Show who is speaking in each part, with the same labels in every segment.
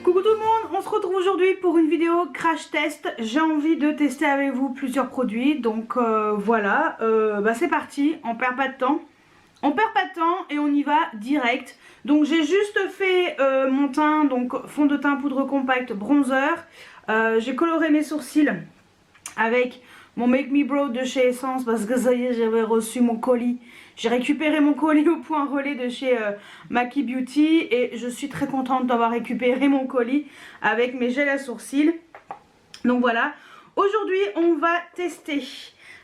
Speaker 1: Coucou tout le monde, on se retrouve aujourd'hui pour une vidéo crash test. J'ai envie de tester avec vous plusieurs produits, donc voilà, c'est parti, on perd pas de temps. On perd pas de temps et on y va direct. Donc j'ai juste fait mon teint, donc fond de teint, poudre compacte, bronzer. J'ai coloré mes sourcils avec mon Make Me Brow de chez Essence parce que ça y est, j'avais reçu mon colis. J'ai récupéré mon colis au point relais de chez Maki Beauty et je suis très contente d'avoir récupéré mon colis avec mes gels à sourcils. Donc voilà, aujourd'hui on va tester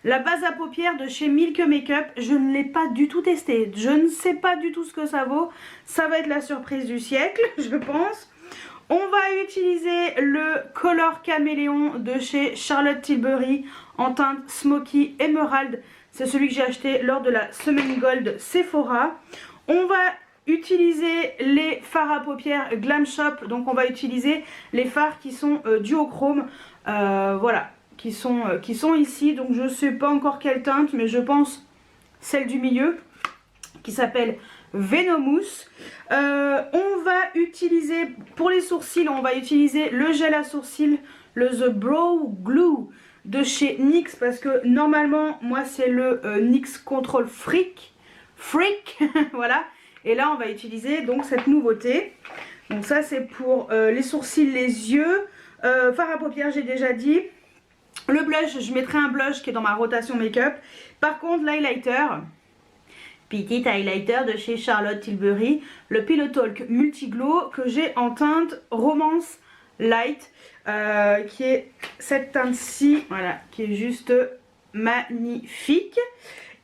Speaker 1: la base à paupières de chez Milk Makeup. Je ne l'ai pas du tout testé, je ne sais pas du tout ce que ça vaut. Ça va être la surprise du siècle, je pense. On va utiliser le Color Caméléon de chez Charlotte Tilbury en teinte Smoky Emerald. C'est celui que j'ai acheté lors de la semaine Gold Sephora. On va utiliser les fards à paupières Glam Shop. Donc on va utiliser les fards qui sont duochrome. Voilà, qui sont ici. Donc je ne sais pas encore quelle teinte, mais je pense celle du milieu qui s'appelle Venomous. On va utiliser, pour les sourcils, on va utiliser le gel à sourcils, le The Brow Glue de chez NYX, parce que normalement, moi c'est le NYX Control Freak, voilà. Et là, on va utiliser donc cette nouveauté. Donc ça, c'est pour les sourcils, les yeux. Fard à paupières, j'ai déjà dit. Le blush, je mettrai un blush qui est dans ma rotation make-up. Par contre, l'highlighter, petit highlighter de chez Charlotte Tilbury, le Pillow Talk Multi Glow que j'ai en teinte Romance Light, qui est cette teinte-ci, voilà, qui est juste magnifique.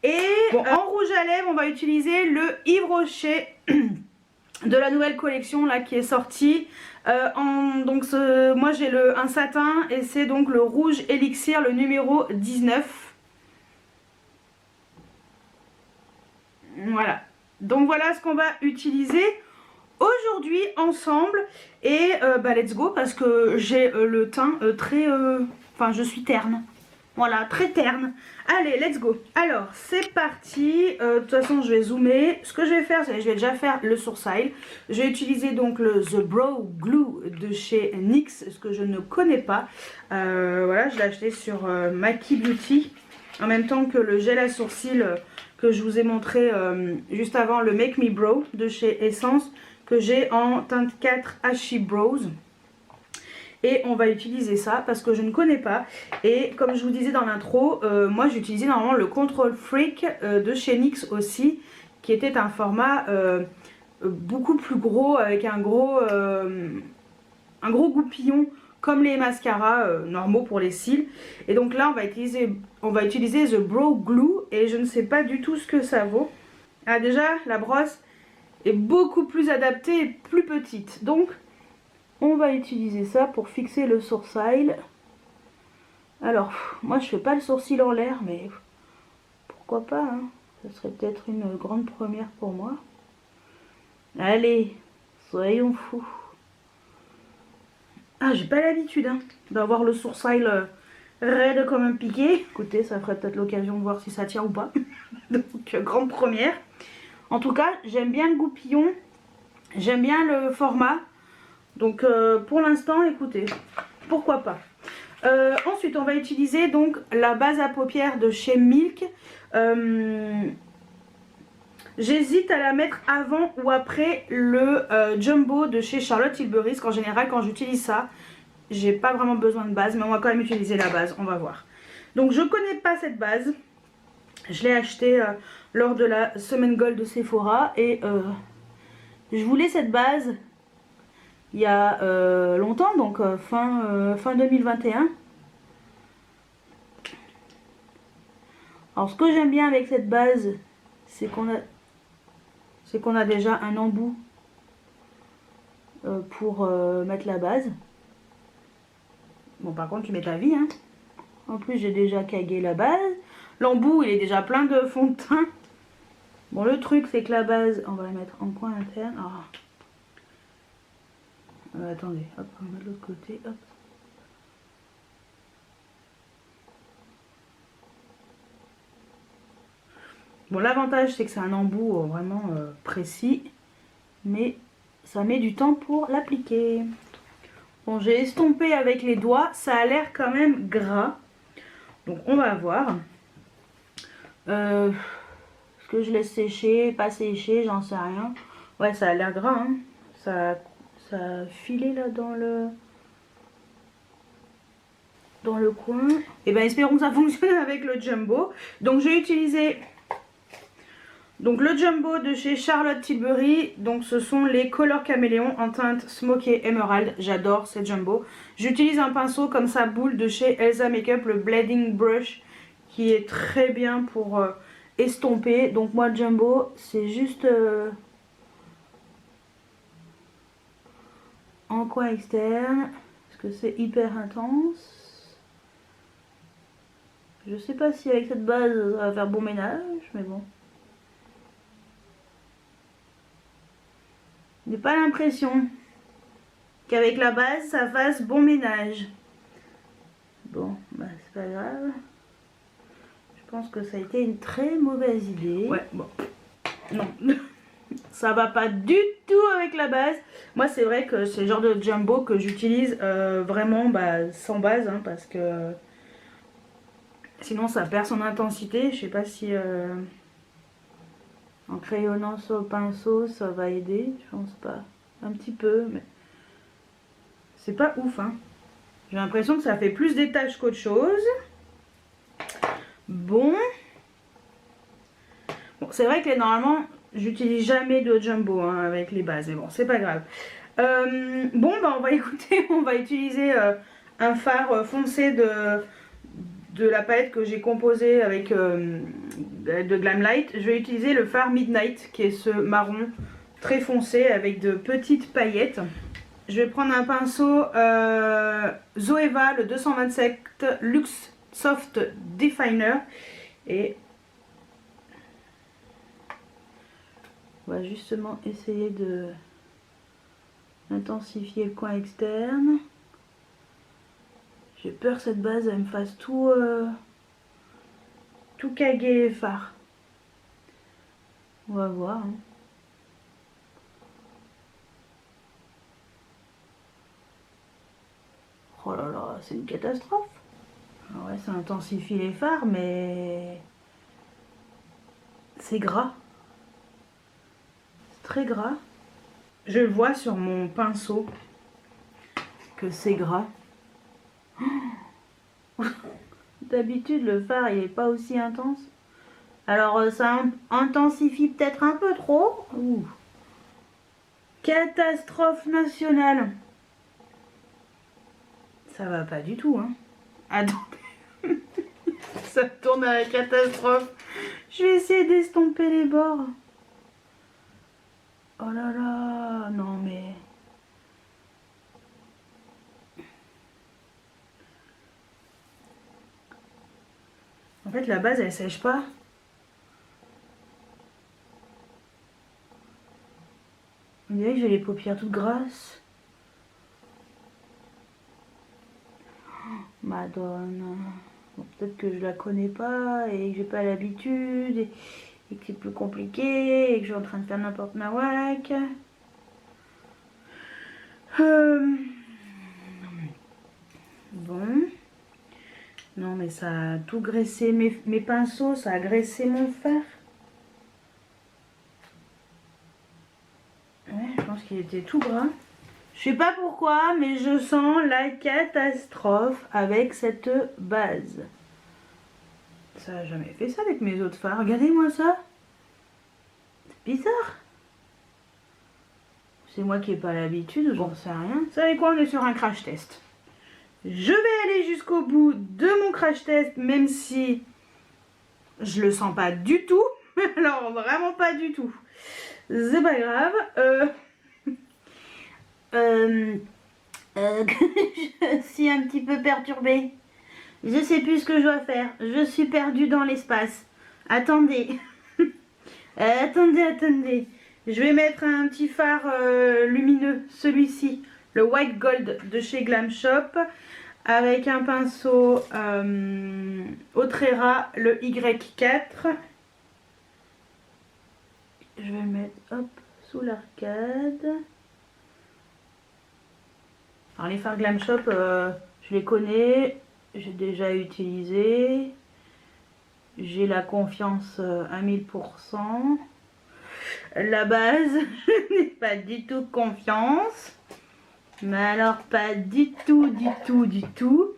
Speaker 1: Et bon, en rouge à lèvres, on va utiliser le Yves Rocher de la nouvelle collection là qui est sortie. Moi j'ai un satin et c'est donc le rouge élixir, le numéro 19. Voilà, donc voilà ce qu'on va utiliser aujourd'hui ensemble. Et let's go, parce que j'ai le teint très... Enfin, je suis terne. Voilà, très terne. Allez, let's go. Alors, c'est parti. De toute façon, je vais zoomer. Ce que je vais faire, c'est que je vais déjà faire le sourcil. Je vais utiliser donc le The Brow Glue de chez NYX, ce que je ne connais pas. Voilà, je l'ai acheté sur Maki Beauty. En même temps que le gel à sourcils que je vous ai montré juste avant, le Make Me Brow de chez Essence, que j'ai en teinte 4 Ashy Brows. Et on va utiliser ça parce que je ne connais pas. Et comme je vous disais dans l'intro, moi j'utilisais normalement le Control Freak de chez NYX aussi, qui était un format beaucoup plus gros, avec un gros goupillon comme les mascaras normaux pour les cils. Et donc là on va utiliser The Brow Glue et je ne sais pas du tout ce que ça vaut. Ah, déjà la brosse est beaucoup plus adaptée et plus petite, donc on va utiliser ça pour fixer le sourcil. Alors moi je fais pas le sourcil en l'air, mais pourquoi pas, hein. Ça serait peut-être une grande première pour moi. Allez, soyons fous. Ah, j'ai pas l'habitude d'avoir le sourcil raide comme un piqué. Écoutez, ça ferait peut-être l'occasion de voir si ça tient ou pas. Donc, grande première. En tout cas, j'aime bien le goupillon. J'aime bien le format. Donc, pour l'instant, écoutez, pourquoi pas. Ensuite, on va utiliser donc la base à paupières de chez Milk. J'hésite à la mettre avant ou après le Jumbo de chez Charlotte Tilbury, parce qu'en général quand j'utilise ça, j'ai pas vraiment besoin de base, mais on va quand même utiliser la base, on va voir. Donc je connais pas cette base, je l'ai achetée lors de la semaine Gold de Sephora et je voulais cette base il y a longtemps, donc fin 2021. Alors ce que j'aime bien avec cette base, c'est qu'on a déjà un embout pour mettre la base. Bon, par contre tu mets ta vie, hein. En plus j'ai déjà cagué la base. L'embout il est déjà plein de fond de teint. Bon, le truc c'est que la base, on va la mettre en coin interne. Attendez, hop, on va de l'autre côté, hop. Bon, l'avantage c'est que c'est un embout vraiment précis, mais ça met du temps pour l'appliquer. Bon, j'ai estompé avec les doigts, ça a l'air quand même gras. Donc on va voir. Est-ce que je laisse sécher, pas sécher, j'en sais rien. Ouais, ça a l'air gras, hein. Ça a filé là dans le coin. Et ben espérons que ça fonctionne avec le Jumbo. Donc j'ai utilisé le Jumbo de chez Charlotte Tilbury. Donc ce sont les Color Caméléon en teinte Smoky Emerald. J'adore ces Jumbo. J'utilise un pinceau comme ça boule de chez Elsa Makeup, le Blending Brush, qui est très bien pour estomper. Donc moi le Jumbo c'est juste en coin externe parce que c'est hyper intense. Je sais pas si avec cette base ça va faire bon ménage, mais bon. Je n'ai pas l'impression qu'avec la base ça fasse bon ménage. Bon, bah c'est pas grave. Je pense que ça a été une très mauvaise idée. Ouais, bon. Non, ça va pas du tout avec la base. Moi c'est vrai que c'est le genre de Jumbo que j'utilise vraiment sans base, hein, parce que sinon ça perd son intensité. Je sais pas si en crayonnant sur le pinceau ça va aider, je pense pas. Un petit peu, mais c'est pas ouf, hein. J'ai l'impression que ça fait plus des taches qu'autre chose. Bon, c'est vrai que normalement j'utilise jamais de Jumbo, hein, avec les bases, mais bon c'est pas grave. Bon bah on va écouter, on va utiliser un fard foncé de la palette que j'ai composée avec de Glamlight. Je vais utiliser le fard Midnight qui est ce marron très foncé avec de petites paillettes. Je vais prendre un pinceau Zoeva, le 227 Luxe Soft Definer, et on va justement essayer de intensifier le coin externe. J'ai peur que cette base elle me fasse tout caguer les fards. On va voir, hein. Oh là là, c'est une catastrophe. Alors ouais, ça intensifie les fards, mais c'est gras. C'est très gras. Je le vois sur mon pinceau que c'est gras. D'habitude, le fard il est pas aussi intense. Alors ça intensifie peut-être un peu trop. Ouh. Catastrophe nationale. Ça va pas du tout, hein. Attendez. Ça tourne à la catastrophe. Je vais essayer d'estomper les bords. Oh là là, non mais... En fait, la base, elle sèche pas. On dirait que j'ai les paupières toutes grasses. Madonna. Bon, peut-être que je la connais pas et que j'ai pas l'habitude et que c'est plus compliqué et que je suis en train de faire n'importe nawak. Bon. Non mais ça a tout graissé mes pinceaux, ça a graissé mon fer. Ouais, je pense qu'il était tout gras. Je sais pas pourquoi, mais je sens la catastrophe avec cette base. Ça n'a jamais fait ça avec mes autres fards. Regardez-moi ça. C'est bizarre. C'est moi qui n'ai pas l'habitude, j'en sais rien. Vous savez quoi, on est sur un crash test. Je vais aller jusqu'au bout de mon crash test, même si je le sens pas du tout. Alors, vraiment pas du tout. C'est pas grave. Je suis un petit peu perturbée. Je sais plus ce que je dois faire. Je suis perdue dans l'espace. Attendez. Attendez. Je vais mettre un petit phare lumineux, celui-ci, le White Gold de chez Glam Shop, avec un pinceau Otrera, le Y4. Je vais le mettre hop sous l'arcade. Alors les fards Glam Shop, je les connais, j'ai déjà utilisé. J'ai la confiance à 1000%. La base, je n'ai pas du tout confiance. Mais alors pas du tout, du tout, du tout.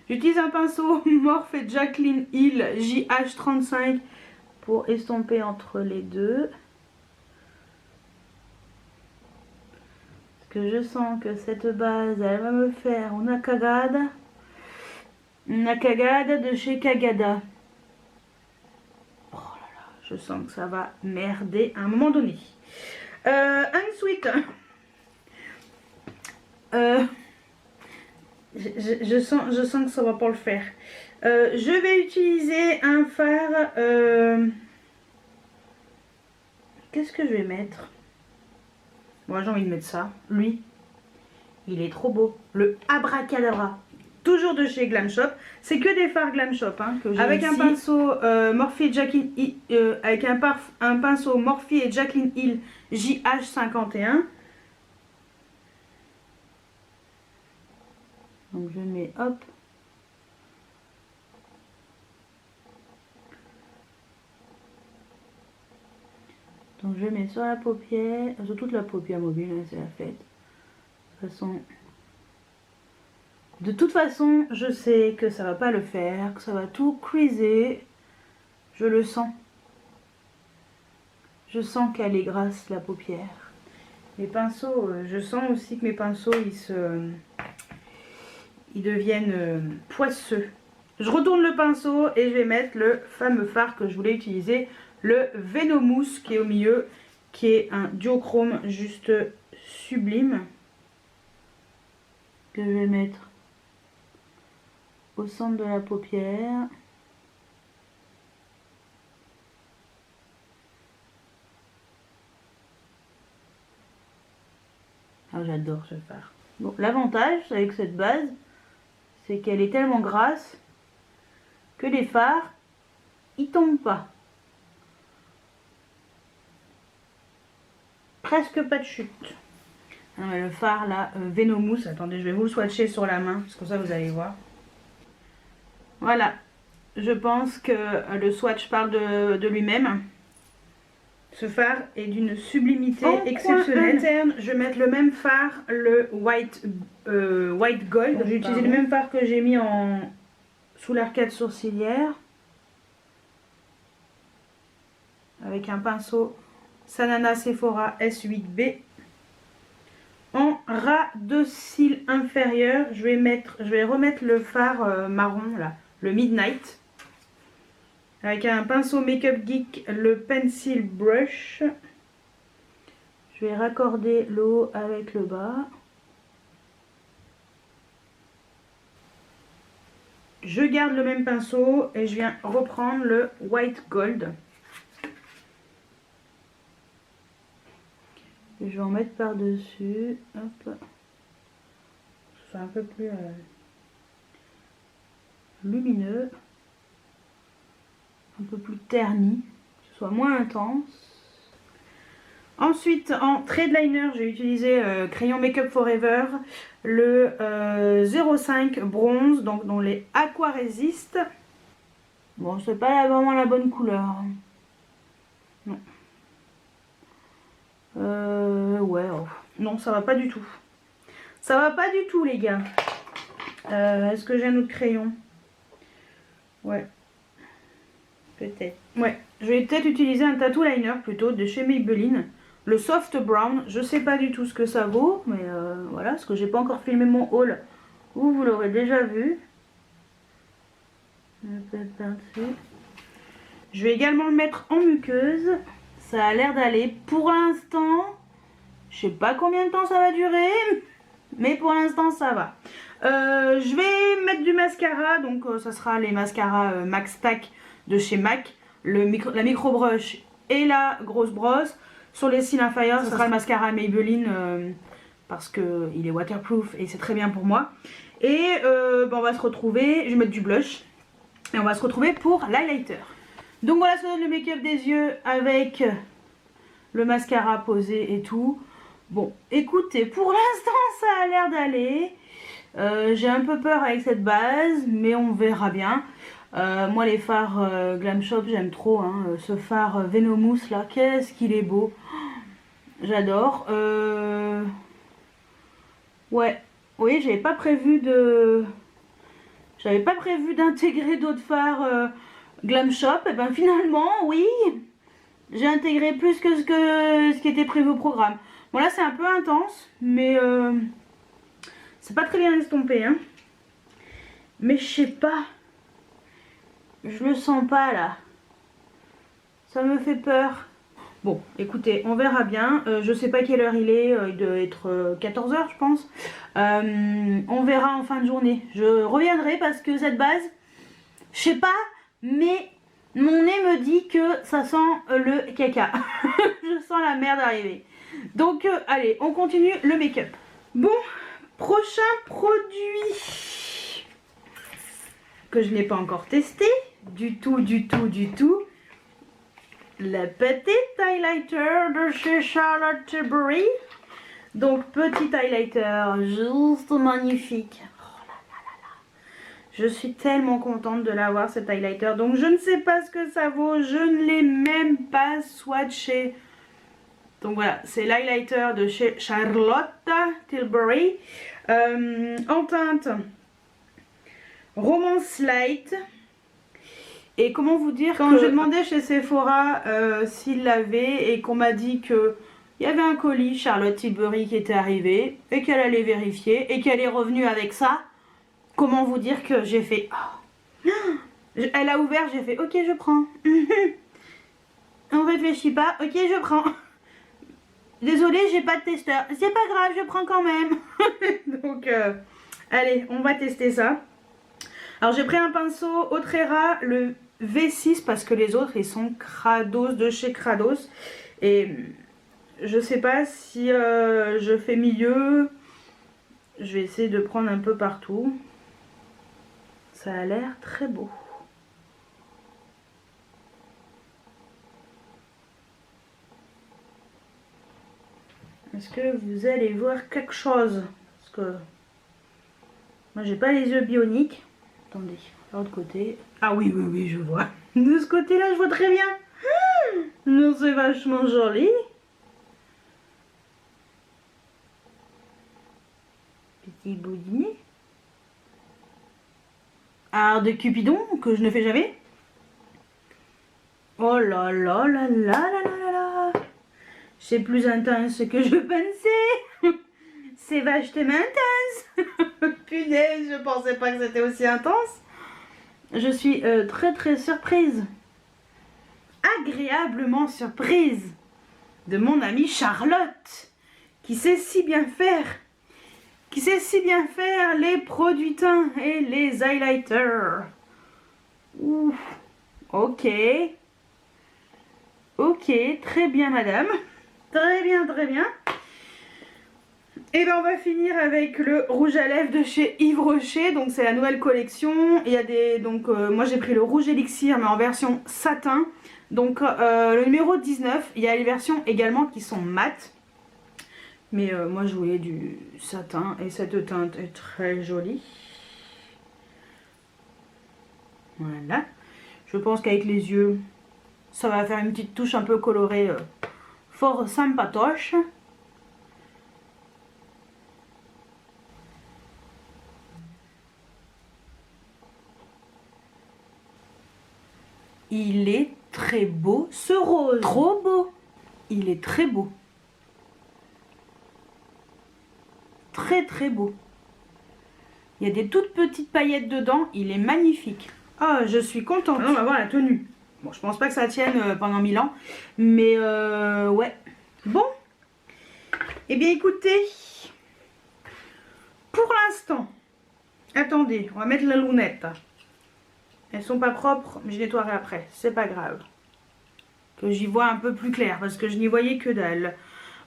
Speaker 1: J'utilise un pinceau Morphe et Jaclyn Hill JH35 pour estomper entre les deux. Parce que je sens que cette base, elle va me faire une cagada. Une cagada de chez Cagada. Oh là là, je sens que ça va merder à un moment donné. Ensuite, je sens que ça va pas le faire. Je vais utiliser un fard. Qu'est-ce que je vais mettre? Moi, j'ai envie de mettre ça. Lui, il est trop beau. Le Abracadabra. Toujours de chez Glam Shop. C'est que des fards Glam Shop hein, que j'ai avec ici. Un pinceau Morphe et Jaclyn Hill, avec un pinceau Morphe et Jaclyn Hill JH51. Donc je mets hop. Donc je mets sur la paupière, sur toute la paupière mobile, hein, c'est la fête. De toute façon, je sais que ça va pas le faire, que ça va tout creaser. Je le sens. Je sens qu'elle est grasse la paupière. Les pinceaux, je sens aussi que mes pinceaux, ils deviennent poisseux. Je retourne le pinceau et je vais mettre le fameux fard que je voulais utiliser, le Venomous qui est au milieu, qui est un duochrome juste sublime, que je vais mettre au centre de la paupière. Ah, j'adore ce fard. Bon, l'avantage avec cette base, c'est qu'elle est tellement grasse que les fards, ils tombent pas. Presque pas de chute. Ah, mais le fard là, Venomous, attendez, je vais vous le swatcher sur la main, parce que ça vous allez voir. Voilà, je pense que le swatch parle de lui-même. Ce fard est d'une sublimité exceptionnelle. Interne, je vais mettre le même fard, le White Gold. J'ai utilisé le même fard que j'ai mis sous l'arcade sourcilière. Avec un pinceau Sanana Sephora S8B. En ras de cils inférieur, je vais remettre le fard marron là, le Midnight. Avec un pinceau Makeup Geek, le Pencil Brush. Je vais raccorder le haut avec le bas. Je garde le même pinceau et je viens reprendre le White Gold. Et je vais en mettre par-dessus. Hop. C'est un peu plus lumineux. Un peu plus terni. Que ce soit moins intense. Ensuite, en trade liner, j'ai utilisé crayon Make-up Forever. Le 05 bronze. Donc dans les Aqua Resist. Bon, c'est pas vraiment la bonne couleur. Non. Ouais, oh. Non, ça va pas du tout. Ça va pas du tout, les gars. Est-ce que j'ai un autre crayon? Ouais. Peut-être. Ouais, je vais peut-être utiliser un tattoo liner plutôt de chez Maybelline. Le Soft Brown. Je sais pas du tout ce que ça vaut, mais voilà, parce que j'ai pas encore filmé mon haul. Ou vous l'aurez déjà vu. Je vais également le mettre en muqueuse. Ça a l'air d'aller. Pour l'instant, je sais pas combien de temps ça va durer, mais pour l'instant ça va. Je vais mettre du mascara, donc ça sera les mascaras Max Stack de chez MAC, la micro brush et la grosse brosse. Sur les cils inférieurs, ça sera le mascara Maybelline parce que il est waterproof et c'est très bien pour moi. Et on va se retrouver, je vais mettre du blush et on va se retrouver pour l'highlighter. Donc voilà, ça donne le make-up des yeux avec le mascara posé et tout. Bon, écoutez, pour l'instant ça a l'air d'aller. J'ai un peu peur avec cette base, mais on verra bien. Moi les fards Glam Shop j'aime trop, hein. Ce phare Venomous là, qu'est-ce qu'il est beau. J'adore. Ouais, oui, j'avais pas prévu d'intégrer d'autres fards Glam Shop. Et ben finalement, oui, j'ai intégré plus que ce qui était prévu au programme. Bon là c'est un peu intense, mais c'est pas très bien estompé, hein. Mais je sais pas. Je le sens pas là. Ça me fait peur. Bon, écoutez, on verra bien. Je sais pas quelle heure il est. Il doit être 14 h, je pense. On verra en fin de journée. Je reviendrai parce que cette base, je sais pas, mais mon nez me dit que ça sent le caca. Je sens la merde arriver. Donc, allez, on continue le make-up. Bon, prochain produit que je n'ai pas encore testé. Du tout. La petite highlighter de chez Charlotte Tilbury. Donc petit highlighter juste magnifique. Oh là là là là. Je suis tellement contente de l'avoir cet highlighter. Donc je ne sais pas ce que ça vaut. Je ne l'ai même pas swatché. Donc voilà, c'est l'highlighter de chez Charlotte Tilbury. En teinte Romance Light. Et comment vous dire, quand j'ai demandé chez Sephora s'il l'avait et qu'on m'a dit que il y avait un colis Charlotte Tilbury qui était arrivé et qu'elle allait vérifier et qu'elle est revenue avec ça, comment vous dire que j'ai fait oh. Elle a ouvert, j'ai fait ok je prends. On réfléchit pas, ok je prends. Désolée j'ai pas de testeur, c'est pas grave je prends quand même. Donc allez on va tester ça. Alors j'ai pris un pinceau Otrera, le V6 parce que les autres ils sont Crados de chez Crados et je sais pas si je fais mieux. Je vais essayer de prendre un peu partout. Ça a l'air très beau. Est-ce que vous allez voir quelque chose? Parce que moi j'ai pas les yeux bioniques. Attendez, de l'autre côté. Ah oui, je vois. De ce côté-là, je vois très bien. Non, c'est vachement joli. Petit boudinet. Art de Cupidon, que je ne fais jamais. Oh là là là là là là là. C'est plus intense que je pensais. C'est vachement intense. Punaise, je pensais pas que c'était aussi intense. Je suis très surprise. Agréablement surprise de mon amie Charlotte qui sait si bien faire. Qui sait si bien faire les produits teints et les highlighters. Ouh. Ok. Ok, très bien madame. Très bien. Et ben on va finir avec le rouge à lèvres de chez Yves Rocher. Donc c'est la nouvelle collection. Il y a des moi j'ai pris le rouge élixir mais en version satin. Donc le numéro 19. Il y a les versions également qui sont mates. Mais moi je voulais du satin et cette teinte est très jolie. Voilà. Je pense qu'avec les yeux ça va faire une petite touche un peu colorée fort sympatoche. Il est très beau ce rose. Trop beau. Il est très beau. Très beau. Il y a des toutes petites paillettes dedans. Il est magnifique. Ah, je suis contente. On va voir la tenue. Bon, je pense pas que ça tienne pendant 1000 ans. Mais ouais. Bon. Eh bien écoutez. Pour l'instant. Attendez, on va mettre la lunette. Elles sont pas propres, mais je nettoierai après. C'est pas grave. Que j'y vois un peu plus clair, parce que je n'y voyais que dalle.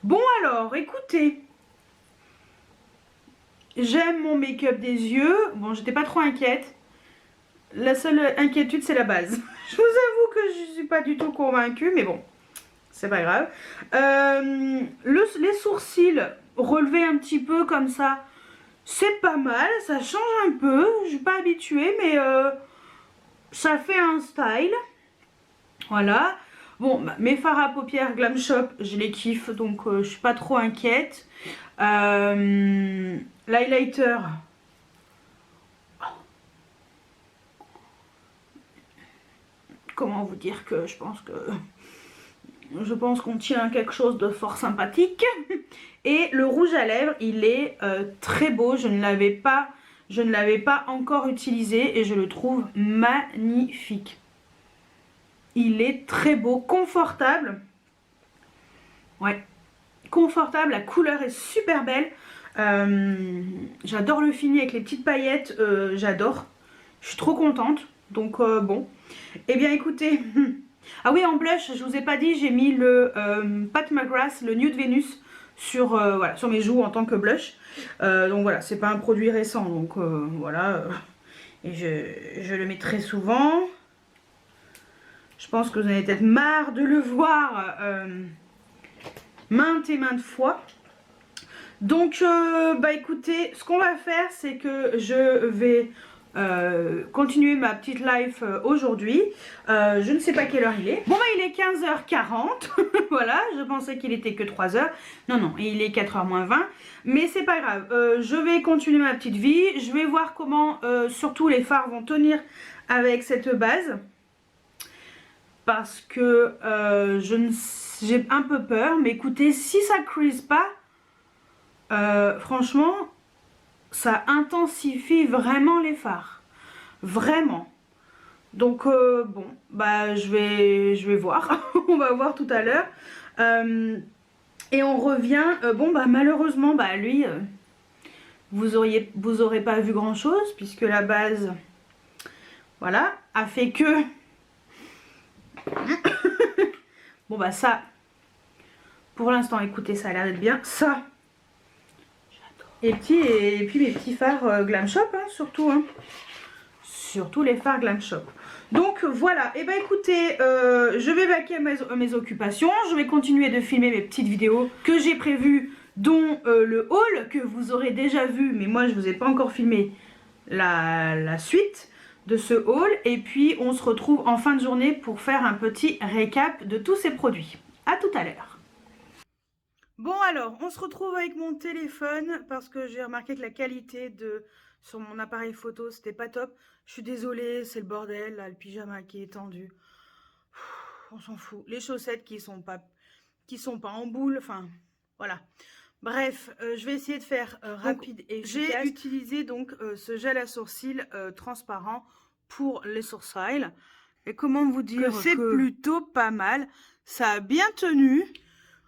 Speaker 1: Bon alors, écoutez. J'aime mon make-up des yeux. Bon, j'étais pas trop inquiète. La seule inquiétude, c'est la base. Je vous avoue que je suis pas du tout convaincue, mais bon. C'est pas grave. Les sourcils relevés un petit peu comme ça. C'est pas mal, ça change un peu, je suis pas habituée, mais ça fait un style. Voilà. Bon, bah, mes fards à paupières Glam Shop, je les kiffe, donc je suis pas trop inquiète. L'highlighter. Comment vous dire que je pense qu'on tient quelque chose de fort sympathique. Et le rouge à lèvres, il est très beau. Je ne l'avais pas encore utilisé et je le trouve magnifique. Il est très beau, confortable. Ouais, confortable. La couleur est super belle. J'adore le fini avec les petites paillettes. J'adore. Je suis trop contente. Donc bon. Eh bien écoutez. Ah oui, en blush, je vous ai pas dit, j'ai mis le Pat McGrath, le Nude Venus sur, voilà, sur mes joues en tant que blush. Donc voilà, c'est pas un produit récent, donc voilà. Et je le mets très souvent. Je pense que vous en avez peut-être marre de le voir maintes et maintes fois. Donc bah écoutez, ce qu'on va faire, c'est que je vais continuer ma petite live aujourd'hui. Je ne sais pas quelle heure il est. Bon bah il est 15h40. Voilà, je pensais qu'il était que 3h. Non, non, il est 4h moins 20. Mais c'est pas grave. Je vais continuer ma petite vie. Je vais voir comment surtout les fards vont tenir avec cette base. Parce que j'ai un peu peur. Mais écoutez, si ça crease pas, franchement, ça intensifie vraiment les fards. Vraiment. Donc bon, bah je vais voir. On va voir tout à l'heure. Et on revient. Bon bah malheureusement, bah lui, vous aurez pas vu grand chose puisque la base, voilà, a fait que. Bon bah ça, pour l'instant, écoutez, ça a l'air d'être bien. Ça. Et puis mes petits fards Glam Shop, hein, surtout. Hein. Surtout les fards Glam Shop. Donc voilà, et ben écoutez, je vais vaquer mes occupations, je vais continuer de filmer mes petites vidéos que j'ai prévues, dont le haul que vous aurez déjà vu, mais moi je vous ai pas encore filmé la suite de ce haul, et puis on se retrouve en fin de journée pour faire un petit récap de tous ces produits. A tout à l'heure. Bon alors, on se retrouve avec mon téléphone parce que j'ai remarqué que la qualité sur mon appareil photo, c'était pas top. Je suis désolée, c'est le bordel, là, le pyjama qui est tendu. On s'en fout. Les chaussettes qui sont pas en boule, enfin, voilà. Bref, je vais essayer de faire rapide et efficace. J'ai utilisé donc ce gel à sourcils transparent pour les sourcils. Et comment vous dire que c'est plutôt pas mal. Ça a bien tenu.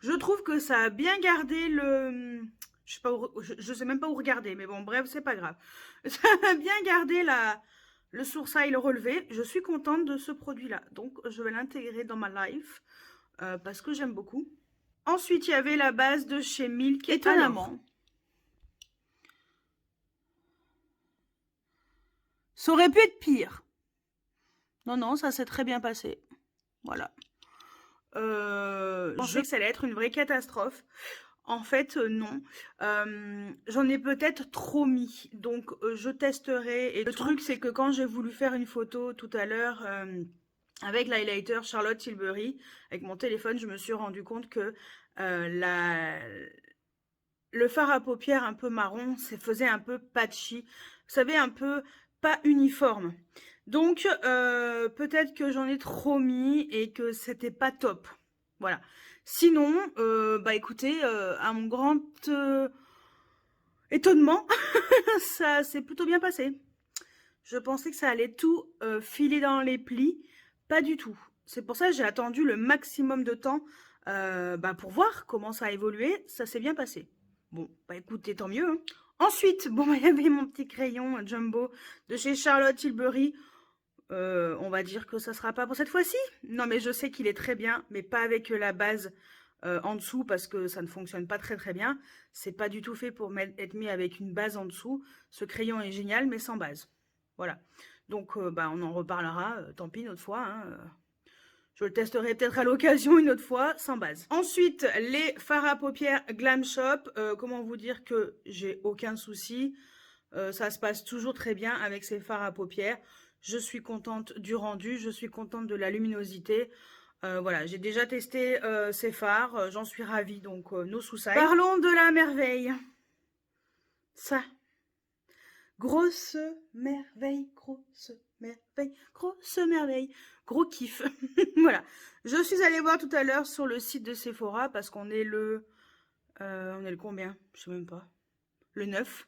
Speaker 1: Je trouve que ça a bien gardé le... Je sais même pas où regarder, mais bon, bref, c'est pas grave. Ça a bien gardé le sourcil relevé. Je suis contente de ce produit-là. Donc, je vais l'intégrer dans ma life parce que j'aime beaucoup. Ensuite, il y avait la base de chez Milk, étonnamment. Ça aurait pu être pire. Non, non, ça s'est très bien passé. Voilà. Je pensais que ça allait être une vraie catastrophe. En fait, non. J'en ai peut-être trop mis. Donc, je testerai. Et le truc, c'est que quand j'ai voulu faire une photo tout à l'heure avec l'highlighter Charlotte Tilbury, avec mon téléphone, je me suis rendu compte que le fard à paupières un peu marron, ça faisait un peu patchy. Vous savez, un peu pas uniforme. Donc, peut-être que j'en ai trop mis et que c'était pas top. Voilà. Sinon, bah écoutez, à mon grand étonnement, ça s'est plutôt bien passé. Je pensais que ça allait tout filer dans les plis. Pas du tout. C'est pour ça que j'ai attendu le maximum de temps bah, pour voir comment ça a évolué. Ça s'est bien passé. Bon, bah écoutez, tant mieux. Hein. Ensuite, bon, il y avait mon petit crayon Jumbo de chez Charlotte Tilbury. On va dire que ça sera pas pour cette fois-ci. Non, mais je sais qu'il est très bien, mais pas avec la base en dessous parce que ça ne fonctionne pas très bien. C'est pas du tout fait pour être mis avec une base en dessous. Ce crayon est génial, mais sans base. Voilà. Donc, bah, on en reparlera. Tant pis, une autre fois. Hein. Je le testerai peut-être à l'occasion une autre fois, sans base. Ensuite, les fards à paupières Glam Shop. Comment vous dire que j'ai aucun souci. Ça se passe toujours très bien avec ces fards à paupières. Je suis contente du rendu, je suis contente de la luminosité. Voilà, j'ai déjà testé ces fards, j'en suis ravie, donc no soucis. Parlons de la merveille. Ça. Grosse merveille, grosse merveille, grosse merveille. Gros kiff. Voilà. Je suis allée voir tout à l'heure sur le site de Sephora parce qu'on est le... on est le combien? Je sais même pas. Le 9.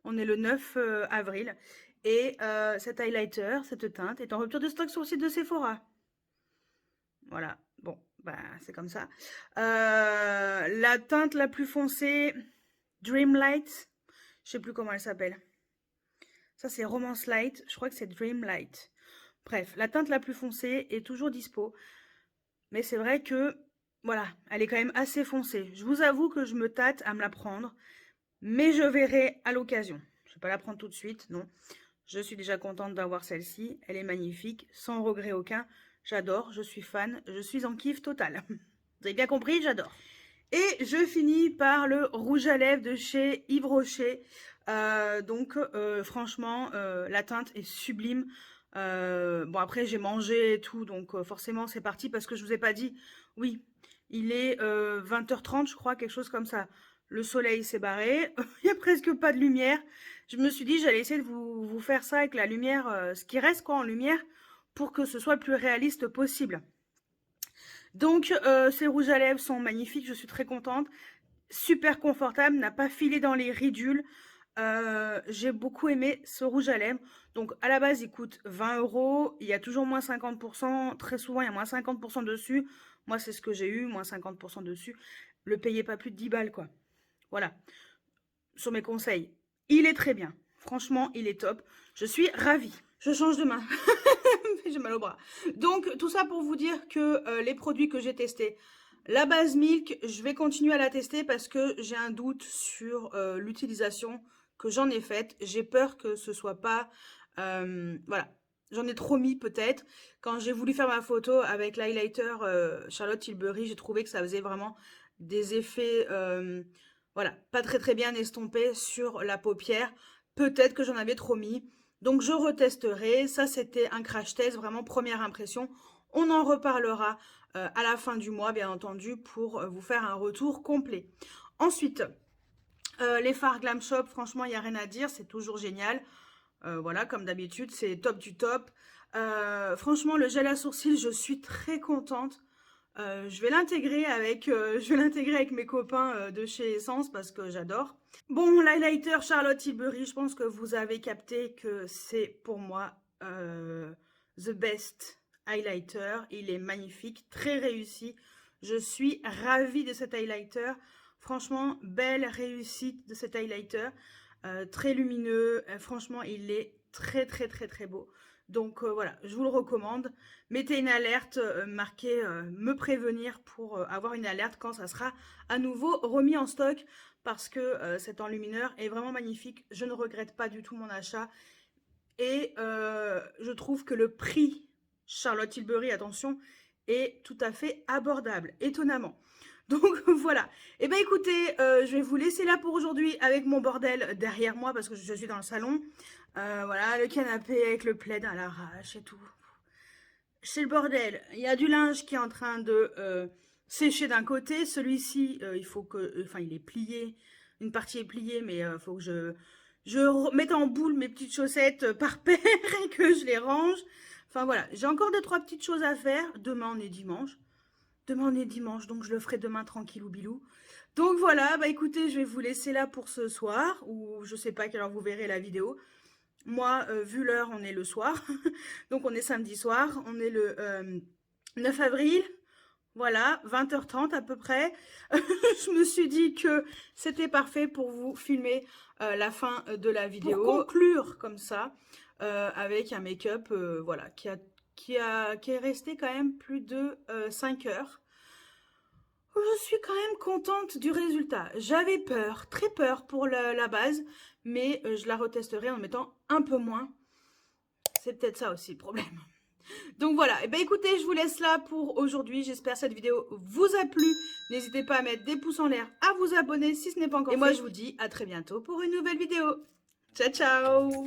Speaker 1: On est le 9 avril. Et cet highlighter, cette teinte, est en rupture de stock sur le site de Sephora. Voilà. Bon, bah c'est comme ça. La teinte la plus foncée, Dreamlight. Je sais plus comment elle s'appelle. Ça, c'est Romance Light. Je crois que c'est Dreamlight. Bref, la teinte la plus foncée est toujours dispo. Mais c'est vrai que, voilà, elle est quand même assez foncée. Je vous avoue que je me tâte à me la prendre. Mais je verrai à l'occasion. Je ne vais pas la prendre tout de suite, non. Je suis déjà contente d'avoir celle-ci. Elle est magnifique, sans regret aucun. J'adore, je suis fan, je suis en kiff total. Vous avez bien compris, j'adore. Et je finis par le rouge à lèvres de chez Yves Rocher. Franchement, la teinte est sublime. Bon, après, j'ai mangé et tout, donc forcément, c'est parti parce que je vous ai pas dit. Oui, il est 20h30, je crois, quelque chose comme ça. Le soleil s'est barré, il n'y a presque pas de lumière. Je me suis dit, j'allais essayer de vous faire ça avec la lumière, ce qui reste quoi en lumière, pour que ce soit le plus réaliste possible. Donc, ces rouges à lèvres sont magnifiques, je suis très contente. Super confortable, n'a pas filé dans les ridules. J'ai beaucoup aimé ce rouge à lèvres. Donc, à la base, il coûte 20 €. Il y a toujours moins 50%. Très souvent, il y a moins 50% dessus. Moi, c'est ce que j'ai eu, moins 50% dessus. Le payez pas plus de 10 balles, quoi. Voilà. Sur mes conseils. Il est très bien. Franchement, il est top. Je suis ravie. Je change de main. J'ai mal au bras. Donc, tout ça pour vous dire que les produits que j'ai testés, la base Milk, je vais continuer à la tester parce que j'ai un doute sur l'utilisation que j'en ai faite. J'ai peur que ce soit pas... voilà. J'en ai trop mis peut-être. Quand j'ai voulu faire ma photo avec l'highlighter Charlotte Tilbury, j'ai trouvé que ça faisait vraiment des effets... voilà, pas très très bien estompés sur la paupière. Peut-être que j'en avais trop mis. Donc je retesterai. Ça, c'était un crash test, vraiment première impression. On en reparlera à la fin du mois, bien entendu, pour vous faire un retour complet. Ensuite, les fards Glam Shop, franchement, il n'y a rien à dire. C'est toujours génial. Voilà, comme d'habitude, c'est top du top. Franchement, le gel à sourcils, je suis très contente. Je vais l'intégrer avec, mes copains de chez Essence parce que j'adore. Bon, l'highlighter Charlotte Tilbury, je pense que vous avez capté que c'est pour moi the best highlighter. Il est magnifique, très réussi. Je suis ravie de cet highlighter. Franchement, belle réussite de cet highlighter. Très lumineux. Franchement, il est très très très très beau. Donc voilà, je vous le recommande. Mettez une alerte, marquez me prévenir pour avoir une alerte quand ça sera à nouveau remis en stock parce que cet enlumineur est vraiment magnifique. Je ne regrette pas du tout mon achat. Et je trouve que le prix Charlotte Tilbury, attention, est tout à fait abordable, étonnamment. Donc voilà. Et ben écoutez, je vais vous laisser là pour aujourd'hui avec mon bordel derrière moi parce que je suis dans le salon. Voilà, le canapé avec le plaid à l'arrache et tout. C'est le bordel. Il y a du linge qui est en train de sécher d'un côté. Celui-ci, il faut que... Enfin, il est plié. Une partie est pliée, mais il faut que je mette en boule mes petites chaussettes par paire et que je les range. Enfin voilà, j'ai encore 2-3 petites choses à faire. Demain, on est dimanche. Demain, on est dimanche, donc je le ferai demain tranquillou bilou. Donc voilà, bah écoutez, je vais vous laisser là pour ce soir, ou je sais pas à quelle heure vous verrez la vidéo. Moi, vu l'heure, on est le soir, donc on est samedi soir, on est le 9 avril, voilà, 20h30 à peu près. Je me suis dit que c'était parfait pour vous filmer la fin de la vidéo. Pour conclure comme ça, avec un make-up voilà, qui est resté quand même plus de 5 heures. Je suis quand même contente du résultat. J'avais peur, très peur pour la base, mais je la retesterai en mettant un peu moins. C'est peut-être ça aussi le problème. Donc voilà, et ben écoutez, je vous laisse là pour aujourd'hui. J'espère que cette vidéo vous a plu. N'hésitez pas à mettre des pouces en l'air, à vous abonner si ce n'est pas encore fait. Et moi, je vous dis à très bientôt pour une nouvelle vidéo. Ciao, ciao!